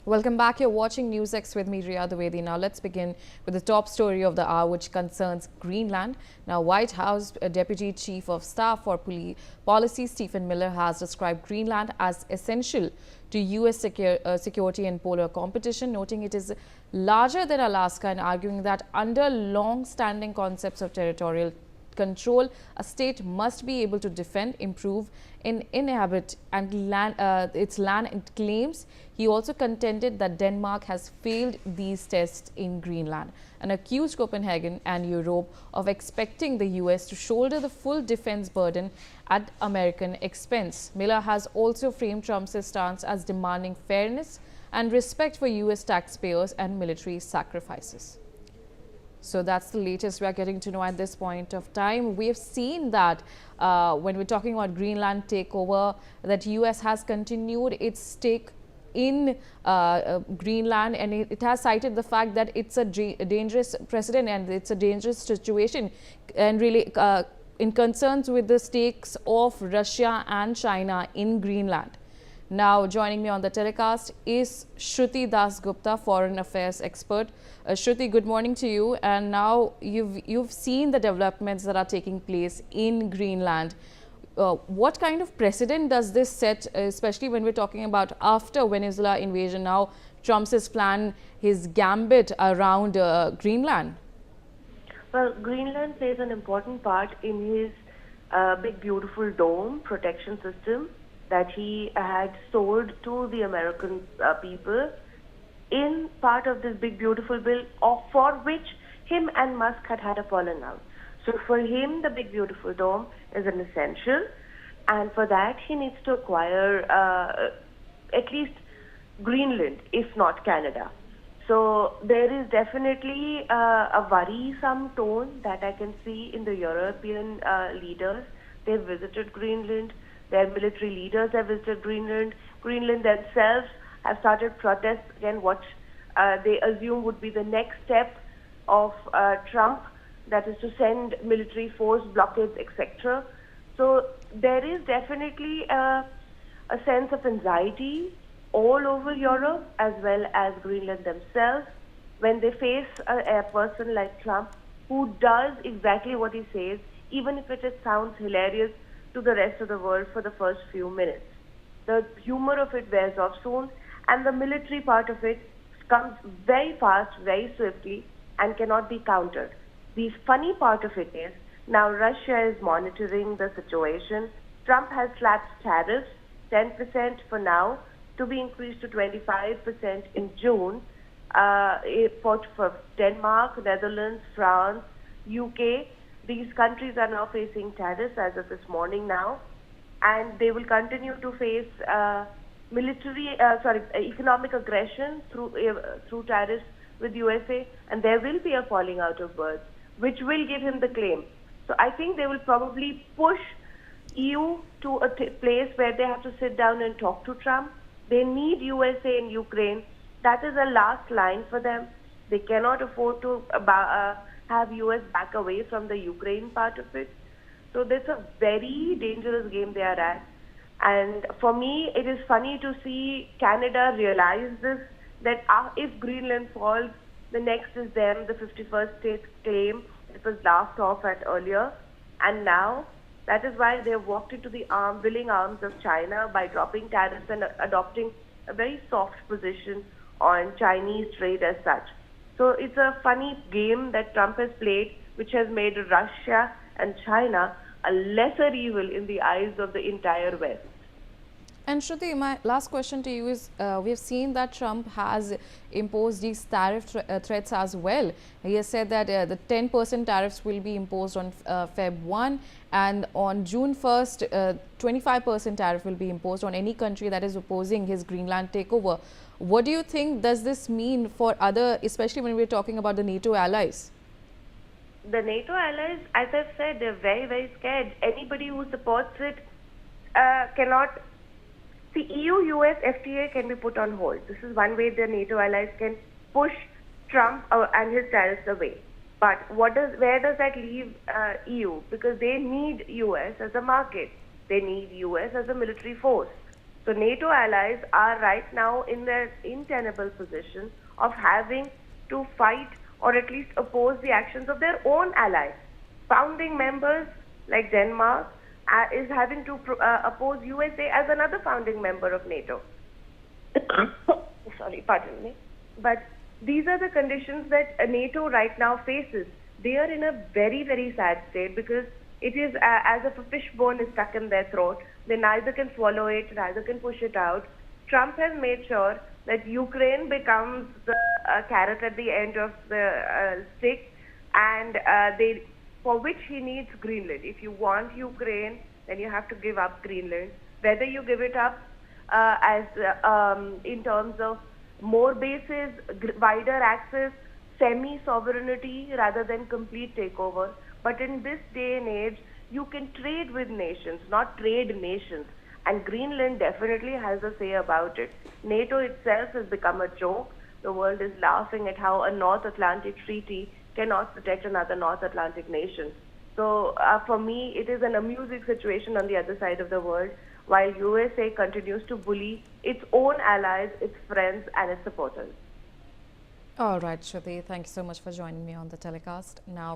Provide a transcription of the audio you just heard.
Welcome back. You're watching Newsx with me, Riya Dwivedi. Now, let's begin with the top story of the hour, which concerns Greenland. Now, White House Deputy Chief of Staff for Policy Stephen Miller has described Greenland as essential to U.S. security and polar competition, noting it is larger than Alaska and arguing that under long-standing concepts of territorial control, a state must be able to defend, improve, and inhabit and its land claims. He also contended that Denmark has failed these tests in Greenland and accused Copenhagen and Europe of expecting the US to shoulder the full defense burden at American expense. Miller has also framed Trump's stance as demanding fairness and respect for US taxpayers and military sacrifices. So that's the latest we are getting to know at this point of time. We have seen that when we're talking about Greenland takeover, that US has continued its stake in Greenland, and it has cited the fact that it's a dangerous precedent and it's a dangerous situation, and really in concerns with the stakes of Russia and China in Greenland. Now, joining me on the telecast is Shruti Dasgupta, foreign affairs expert. Shruti, good morning to you. And now you've seen the developments that are taking place in Greenland. What kind of precedent does this set, especially when we're talking about after Venezuela invasion? Now, Trump's has planned his gambit around Greenland. Well, Greenland plays an important part in his big, beautiful dome protection system that he had sold to the American people in part of this big beautiful bill, for which him and Musk had a falling out. So for him, the big beautiful dome is an essential, and for that he needs to acquire at least Greenland, if not Canada. So there is definitely a worrisome tone that I can see in the European leaders. They've visited Greenland. Their military leaders have visited Greenland. Greenland themselves have started protests against what they assume would be the next step of Trump, that is to send military force, blockades, etc. So there is definitely a sense of anxiety all over Europe as well as Greenland themselves when they face a person like Trump who does exactly what he says, even if it sounds hilarious to the rest of the world for the first few minutes. The humor of it wears off soon, and the military part of it comes very fast, very swiftly, and cannot be countered. The funny part of it is, now Russia is monitoring the situation. Trump has slapped tariffs, 10% for now, to be increased to 25% in June, for Denmark, Netherlands, France, UK. These countries are now facing tariffs as of this morning now, and they will continue to face economic aggression through tariffs with USA, and there will be a falling out of birds, which will give him the claim. So I think they will probably push EU to a place where they have to sit down and talk to Trump. They need USA and Ukraine. That is a last line for them. They cannot afford to have US back away from the Ukraine part of it. So that's a very dangerous game they are at. And for me, it is funny to see Canada realize this, that if Greenland falls, the next is them, the 51st state claim it was laughed off at earlier. And now, that is why they have walked into the willing arms of China by dropping tariffs and adopting a very soft position on Chinese trade as such. So it's a funny game that Trump has played, which has made Russia and China a lesser evil in the eyes of the entire West. And Shruti, my last question to you is, we have seen that Trump has imposed these tariff threats as well. He has said that the 10% tariffs will be imposed on Feb 1, and on June 1st, 25% tariff will be imposed on any country that is opposing his Greenland takeover. What do you think does this mean for other, especially when we're talking about the NATO allies? The NATO allies, as I've said, they're very, very scared. Anybody who supports it cannot. The EU-US FTA can be put on hold. This is one way the NATO allies can push Trump and his tariffs away. But where does that leave EU? Because they need US as a market. They need US as a military force. So NATO allies are right now in their untenable position of having to fight or at least oppose the actions of their own allies. Founding members like Denmark is having to oppose USA as another founding member of NATO. Sorry, pardon me. But these are the conditions that NATO right now faces. They are in a very, very sad state because it is as if a fishbone is stuck in their throat. They neither can swallow it, neither can push it out. Trump has made sure that Ukraine becomes the carrot at the end of the stick, and for which he needs Greenland. If you want Ukraine, then you have to give up Greenland. Whether you give it up in terms of more bases, wider access, semi-sovereignty rather than complete takeover. But in this day and age, you can trade with nations, not trade nations. And Greenland definitely has a say about it. NATO itself has become a joke. The world is laughing at how a North Atlantic treaty cannot protect another North Atlantic nation. So for me, it is an amusing situation on the other side of the world, while USA continues to bully its own allies, its friends, and its supporters. All right, Shruti, thank you so much for joining me on the telecast. Now